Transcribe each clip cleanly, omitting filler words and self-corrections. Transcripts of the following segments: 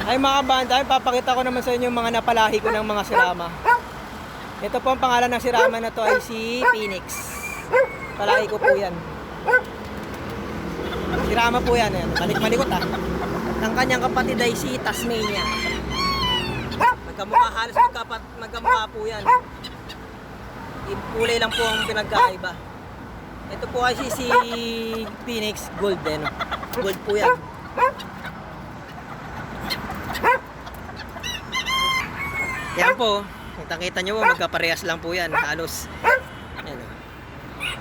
Ay mga banda, papakita ko naman sa inyo yung mga napalahi ko ng mga sirama. Ito po ang pangalan ng sirama na to ay si Phoenix. Palahi ko po yan. Sirama po yan. Balik-malikot ah. Ang kanyang kapatid ay si Tasmania. Magkamukha, halos magkamukha po yan. Yung kulay lang po ang pinagkaiba. Ito po kasi si Phoenix Gold eh, no? Gold po yan. Yan po, kita nyo po, magkaparehas lang po yan. Halos, yan,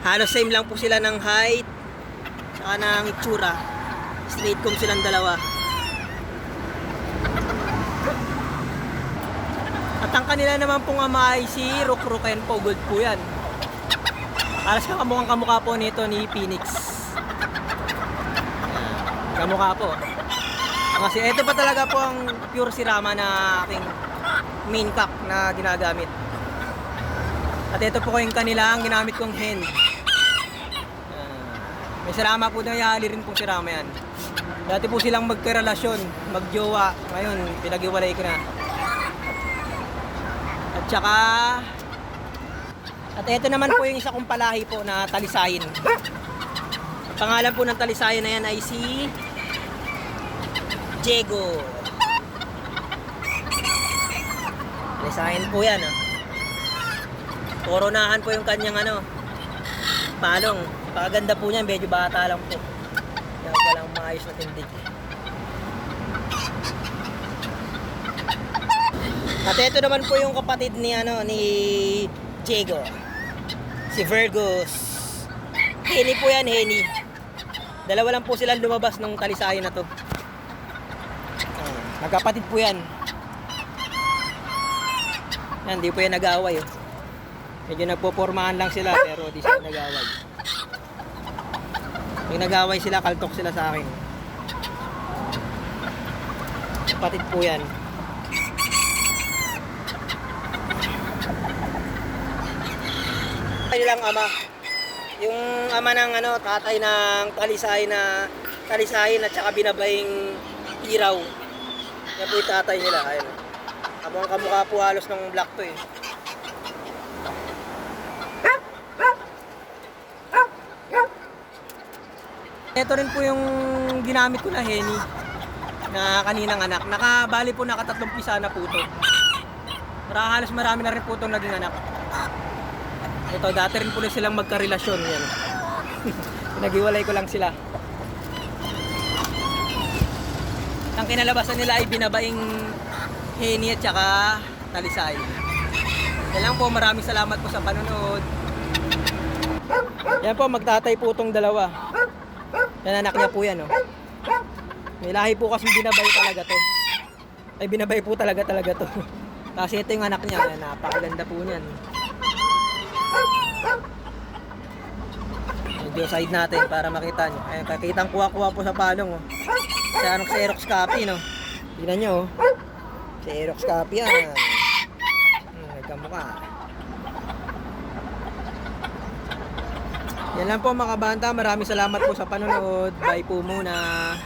halos same lang po sila ng height saka ng itsura. Straight comb silang dalawa. At ang kanila naman pong ama ay si Rukruken po, gold po yan. Halos kamukhang kamukha po nito ni Phoenix. Kamukha po. Kasi ito pa talaga po ang pure sirama na aking main cock na ginagamit. At ito po yung kanila ang ginamit kong hen. May sirama po na yali rin pong sirama yan. Dati po silang magkarelasyon, magjowa. Ngayon, pinag-iwalay ko na. At saka, at ito naman po yung isa kong palahi po na talisayin. Ang pangalan po ng talisayin na yan ay si Diego. Talisayin po yan. Koronahan po yung kanyang palong. Paganda po niya, medyo bata lang po. Yan walang maayos na tindig. At ito naman po yung kapatid ni ni Diego. Si Virgos. Henny po yan, Henny. Dalawa lang po silang lumabas ng talisayan na to. Magkapatid po yan. Yan, di po yan nag-aaway. Medyo nagpopormahan lang sila pero di sila nag-aaway. Pag nag-aaway sila, kaltok sila sa akin. Kapatid po yan. Nilang ama, yung ama ng tatay ng talisayin at saka binabaying iraw. Yan po yung tatay nila. Ayun. Ang kamukha po halos ng black to eh. Ito rin po yung ginamit ko na Henny na kaninang anak. Nakabali po nakatatlong pisa na po to. Halos marami na rin po itong naging anak. Ito, dati rin po na silang magkarelasyon yan. Nag-iwalay ko lang sila. Ang kinalabasan nila ay binabaing Henny at saka talisay. Yan lang po, maraming salamat po sa panonood. Yan po, magtatay po itong dalawa. Yan anak niya po yan. May lahi po kasi binabay talaga to. Ay binabay po talaga to. Kasi ito yung anak niya, yan, napakaganda po niyan. Video side natin para makita nyo. Ayan, kakitang kuha-kuha po sa palong. Sa Xerox copy, no? Tignan nyo, Xerox copy yan. Nagkamukha. Yan lang po mga banta. Maraming salamat po sa panonood. Bye po muna.